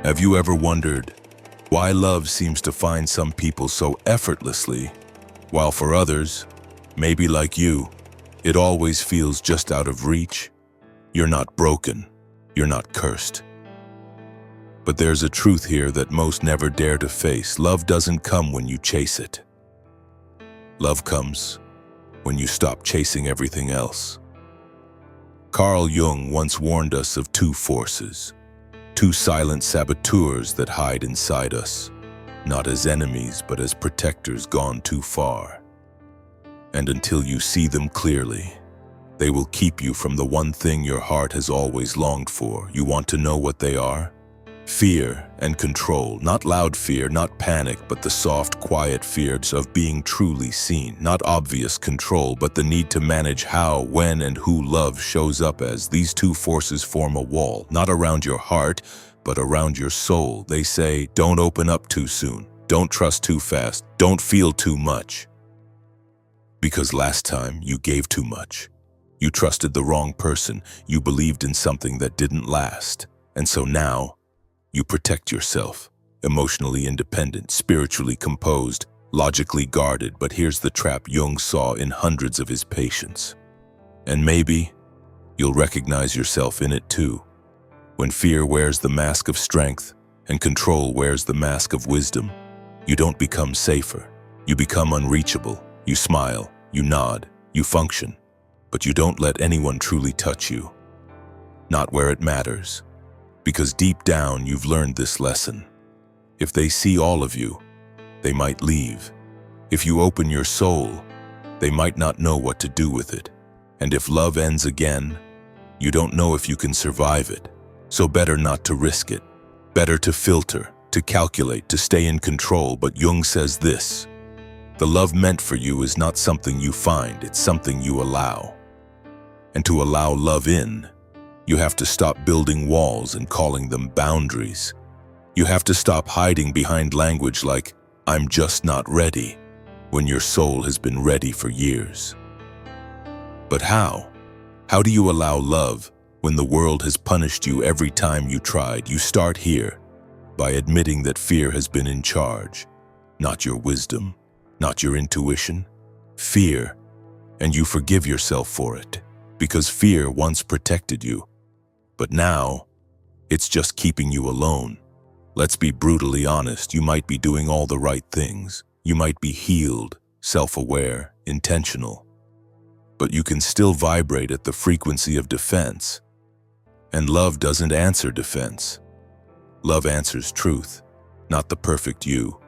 Have you ever wondered why love seems to find some people so effortlessly, while for others, maybe like you, it always feels just out of reach? You're not broken. You're not cursed. But there's a truth here that most never dare to face. Love doesn't come when you chase it. Love comes when you stop chasing everything else. Carl Jung once warned us of two forces, two silent saboteurs that hide inside us, not as enemies but as protectors gone too far. And until you see them clearly, they will keep you from the one thing your heart has always longed for. You want to know what they are? Fear and control, not loud fear, not panic, but the soft, quiet fears of being truly seen. Not obvious control, but the need to manage how, when, and who love shows up as. These two forces form a wall, not around your heart, but around your soul. They say, don't open up too soon, don't trust too fast, don't feel too much. Because last time you gave too much. You trusted the wrong person, you believed in something that didn't last. And so now, you protect yourself, emotionally independent, spiritually composed, logically guarded. But here's the trap Jung saw in hundreds of his patients. And maybe you'll recognize yourself in it too. When fear wears the mask of strength and control wears the mask of wisdom, you don't become safer. You become unreachable. You smile, you nod, you function, but you don't let anyone truly touch you. Not where it matters. Because deep down, you've learned this lesson. If they see all of you, they might leave. If you open your soul, they might not know what to do with it. And if love ends again, you don't know if you can survive it. So better not to risk it. Better to filter, to calculate, to stay in control. But Jung says this: the love meant for you is not something you find, it's something you allow. And to allow love in, you have to stop building walls and calling them boundaries. You have to stop hiding behind language like, I'm just not ready, when your soul has been ready for years. But how? How do you allow love when the world has punished you every time you tried? You start here, by admitting that fear has been in charge, not your wisdom, not your intuition. Fear, and you forgive yourself for it, because fear once protected you. But now, it's just keeping you alone. Let's be brutally honest, you might be doing all the right things. You might be healed, self-aware, intentional. But you can still vibrate at the frequency of defense. And love doesn't answer defense. Love answers truth, not the perfect you.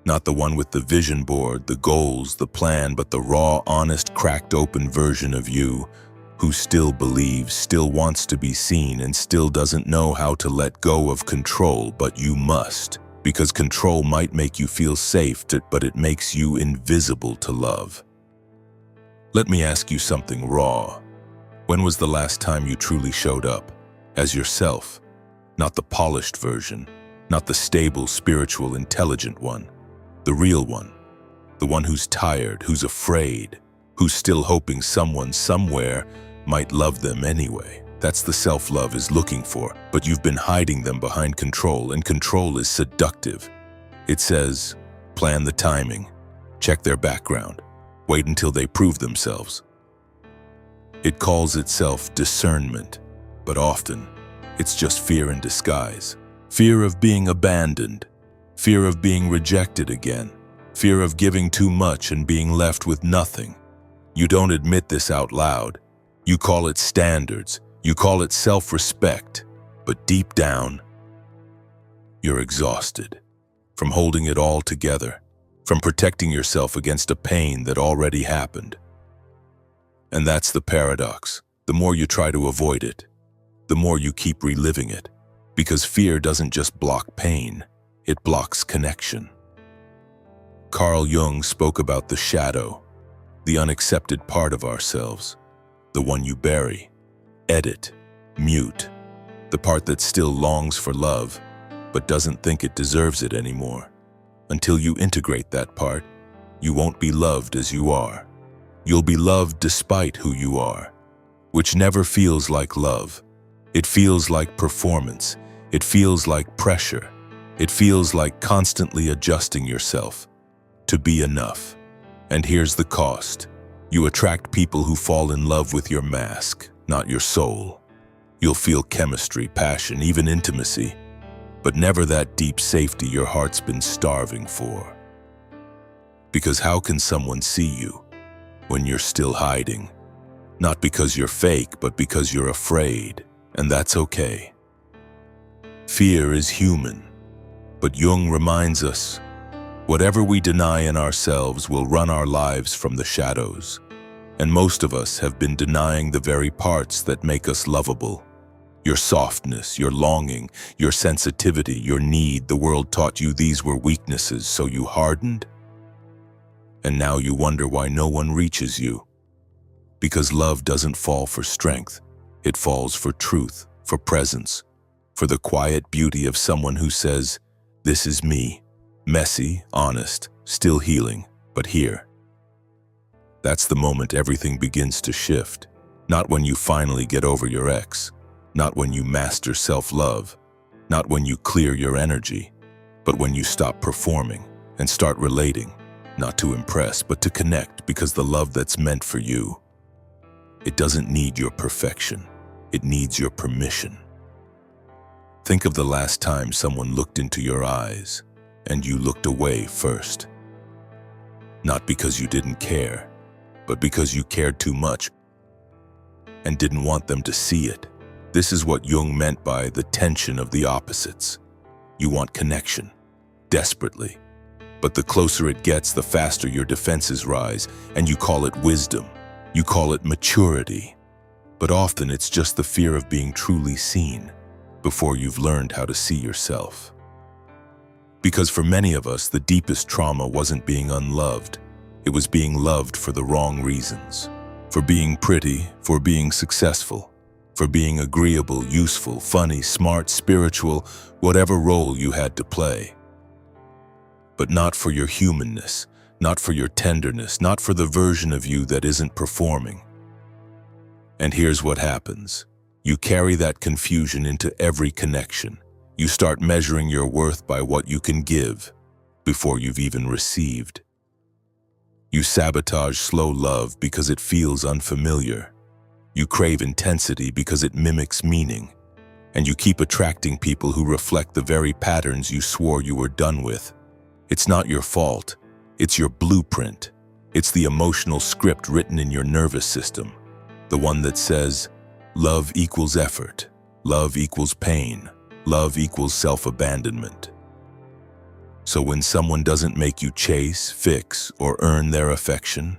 Not the one with the vision board, the goals, the plan, but the raw, honest, cracked open version of you, who still believes, still wants to be seen, and still doesn't know how to let go of control. But you must, because control might make you feel safe, but it makes you invisible to love. Let me ask you something raw. When was the last time you truly showed up as yourself? Not the polished version, not the stable, spiritual, intelligent one. The real one. The one who's tired, who's afraid, who's still hoping someone somewhere might love them anyway. That's the self-love is looking for, but you've been hiding them behind control, and control is seductive. It says, plan the timing, check their background, wait until they prove themselves. It calls itself discernment, but often it's just fear in disguise. Fear of being abandoned, fear of being rejected again, fear of giving too much and being left with nothing. You don't admit this out loud. You call it standards. You call it self-respect. But deep down, you're exhausted from holding it all together, from protecting yourself against a pain that already happened. And that's the paradox. The more you try to avoid it, the more you keep reliving it. Because fear doesn't just block pain, it blocks connection. Carl Jung spoke about the shadow, the unaccepted part of ourselves, the one you bury, edit, mute, the part that still longs for love, but doesn't think it deserves it anymore. Until you integrate that part, you won't be loved as you are. You'll be loved despite who you are, which never feels like love. It feels like performance. It feels like pressure. It feels like constantly adjusting yourself to be enough. And here's the cost. You attract people who fall in love with your mask, not your soul. You'll feel chemistry, passion, even intimacy, but never that deep safety your heart's been starving for. Because how can someone see you when you're still hiding? Not because you're fake, but because you're afraid, and that's okay. Fear is human, but Jung reminds us, whatever we deny in ourselves will run our lives from the shadows. And most of us have been denying the very parts that make us lovable. Your softness, your longing, your sensitivity, your need. The world taught you these were weaknesses, so you hardened. And now you wonder why no one reaches you. Because love doesn't fall for strength. It falls for truth, for presence, for the quiet beauty of someone who says, "This is me." Messy, honest, still healing, but here. That's the moment everything begins to shift. Not when you finally get over your ex, not when you master self-love, not when you clear your energy, but when you stop performing and start relating, not to impress, but to connect, because the love that's meant for you, it doesn't need your perfection. It needs your permission. Think of the last time someone looked into your eyes and you looked away first. Not because you didn't care, but because you cared too much and didn't want them to see it. This is what Jung meant by the tension of the opposites. You want connection, desperately. But the closer it gets, the faster your defenses rise, and you call it wisdom. You call it maturity. But often it's just the fear of being truly seen before you've learned how to see yourself. Because for many of us, the deepest trauma wasn't being unloved. It was being loved for the wrong reasons. For being pretty, for being successful, for being agreeable, useful, funny, smart, spiritual, whatever role you had to play. But not for your humanness, not for your tenderness, not for the version of you that isn't performing. And here's what happens. You carry that confusion into every connection. You start measuring your worth by what you can give before you've even received. You sabotage slow love because it feels unfamiliar. You crave intensity because it mimics meaning. And you keep attracting people who reflect the very patterns you swore you were done with. It's not your fault. It's your blueprint. It's the emotional script written in your nervous system. The one that says, love equals effort. Love equals pain. Love equals self-abandonment. So when someone doesn't make you chase, fix, or earn their affection,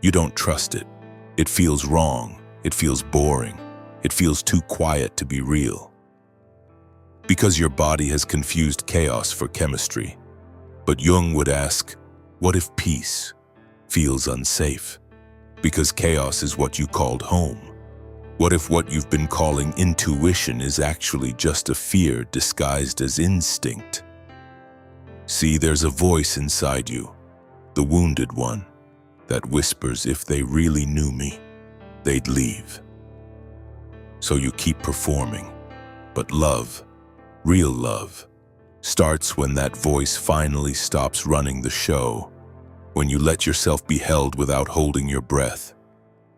you don't trust it. It feels wrong. It feels boring. It feels too quiet to be real. Because your body has confused chaos for chemistry. But Jung would ask, what if peace feels unsafe? Because chaos is what you called home. What if what you've been calling intuition is actually just a fear disguised as instinct? See, there's a voice inside you, the wounded one, that whispers if they really knew me, they'd leave. So you keep performing. But love, real love, starts when that voice finally stops running the show, when you let yourself be held without holding your breath,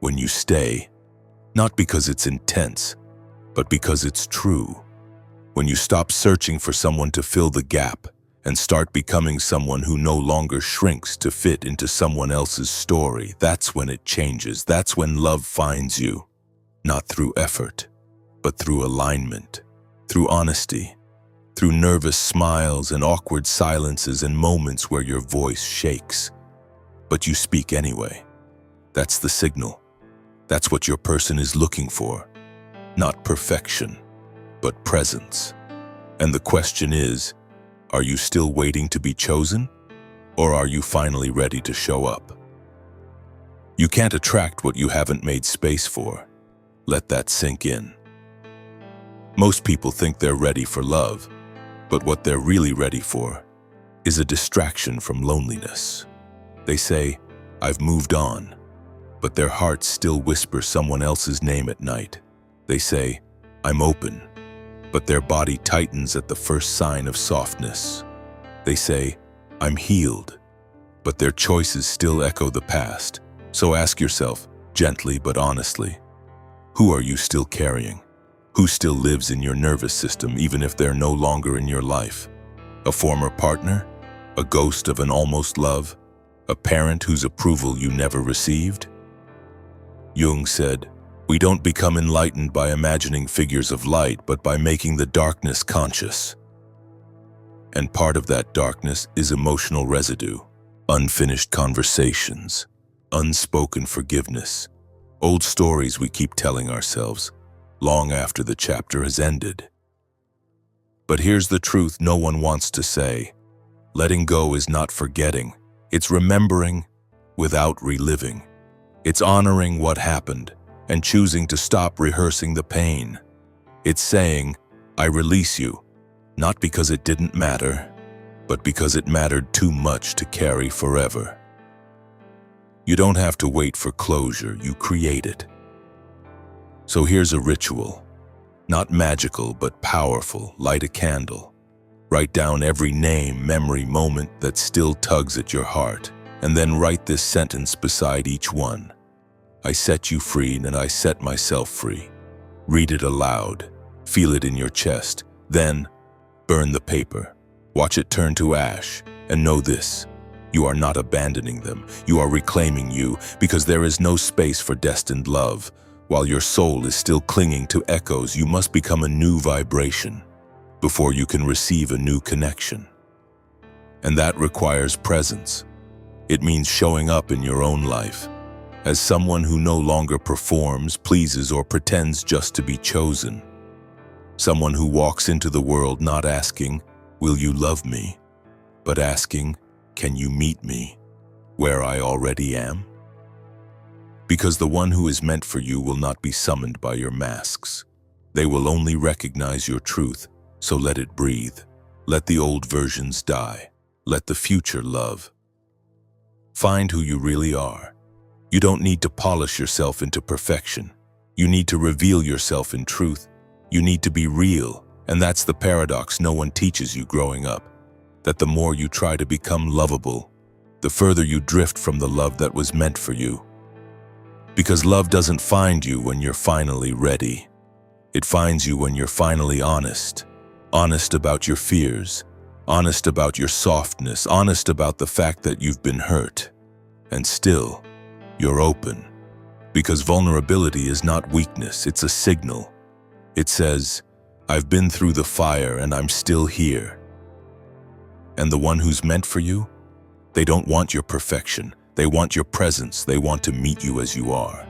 when you stay, not because it's intense, but because it's true. When you stop searching for someone to fill the gap and start becoming someone who no longer shrinks to fit into someone else's story, that's when it changes. That's when love finds you, not through effort, but through alignment, through honesty, through nervous smiles and awkward silences and moments where your voice shakes. But you speak anyway. That's the signal. That's what your person is looking for. Not perfection, but presence. And the question is, are you still waiting to be chosen? Or are you finally ready to show up? You can't attract what you haven't made space for. Let that sink in. Most people think they're ready for love, but what they're really ready for is a distraction from loneliness. They say, I've moved on, but their hearts still whisper someone else's name at night. They say, I'm open, but their body tightens at the first sign of softness. They say, "I'm healed," but their choices still echo the past. So ask yourself, gently but honestly, who are you still carrying? Who still lives in your nervous system even if they're no longer in your life? A former partner? A ghost of an almost love? A parent whose approval you never received? Jung said, "We don't become enlightened by imagining figures of light, but by making the darkness conscious." And part of that darkness is emotional residue, unfinished conversations, unspoken forgiveness, old stories we keep telling ourselves long after the chapter has ended. But here's the truth no one wants to say. Letting go is not forgetting. It's remembering without reliving. It's honoring what happened and choosing to stop rehearsing the pain. It's saying, "I release you," not because it didn't matter, but because it mattered too much to carry forever. You don't have to wait for closure, you create it. So here's a ritual, not magical but powerful. Light a candle. Write down every name, memory, moment that still tugs at your heart, and then write this sentence beside each one. "I set you free and I set myself free." Read it aloud. Feel it in your chest. Then, burn the paper. Watch it turn to ash. And know this, you are not abandoning them. You are reclaiming you, because there is no space for destined love. While your soul is still clinging to echoes, you must become a new vibration before you can receive a new connection. And that requires presence. It means showing up in your own life as someone who no longer performs, pleases, or pretends just to be chosen. Someone who walks into the world not asking, "Will you love me?" but asking, "Can you meet me where I already am?" Because the one who is meant for you will not be summoned by your masks. They will only recognize your truth, so let it breathe. Let the old versions die. Let the future love. Find who you really are. You don't need to polish yourself into perfection. You need to reveal yourself in truth. You need to be real, and that's the paradox no one teaches you growing up. That the more you try to become lovable, the further you drift from the love that was meant for you. Because love doesn't find you when you're finally ready. It finds you when you're finally honest. Honest about your fears. Honest about your softness. Honest about the fact that you've been hurt. And still, you're open. Because vulnerability is not weakness, it's a signal. It says, "I've been through the fire and I'm still here." And the one who's meant for you? They don't want your perfection. They want your presence. They want to meet you as you are.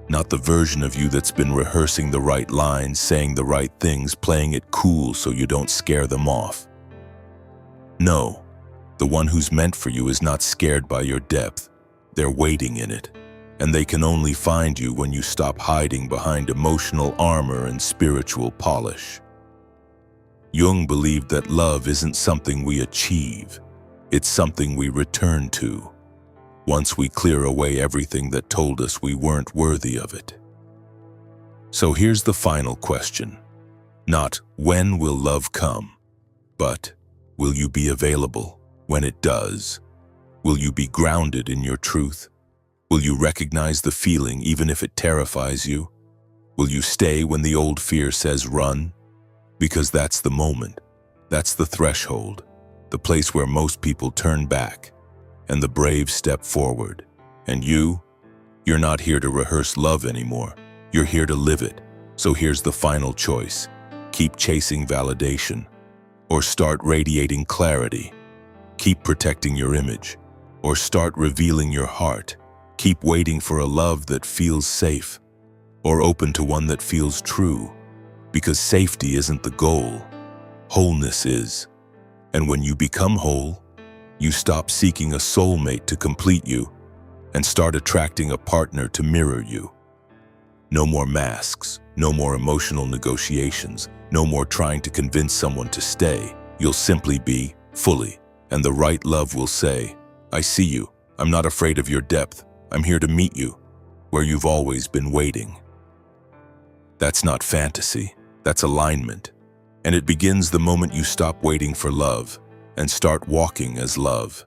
Not the version of you that's been rehearsing the right lines, saying the right things, playing it cool so you don't scare them off. No, the one who's meant for you is not scared by your depth. They're waiting in it, and they can only find you when you stop hiding behind emotional armor and spiritual polish. Jung believed that love isn't something we achieve, it's something we return to, once we clear away everything that told us we weren't worthy of it. So here's the final question. Not when will love come, but will you be available when it does? Will you be grounded in your truth? Will you recognize the feeling even if it terrifies you? Will you stay when the old fear says run? Because that's the moment, that's the threshold, the place where most people turn back, and the brave step forward. And you're not here to rehearse love anymore, you're here to live it. So here's the final choice. Keep chasing validation, or start radiating clarity. Keep protecting your image, or start revealing your heart. Keep waiting for a love that feels safe, or open to one that feels true. Because safety isn't the goal, wholeness is. And when you become whole, you stop seeking a soulmate to complete you and start attracting a partner to mirror you. No more masks, no more emotional negotiations, no more trying to convince someone to stay. You'll simply be fully, and the right love will say, "I see you. I'm not afraid of your depth. I'm here to meet you where you've always been waiting." That's not fantasy. That's alignment. And it begins the moment you stop waiting for love and start walking as love.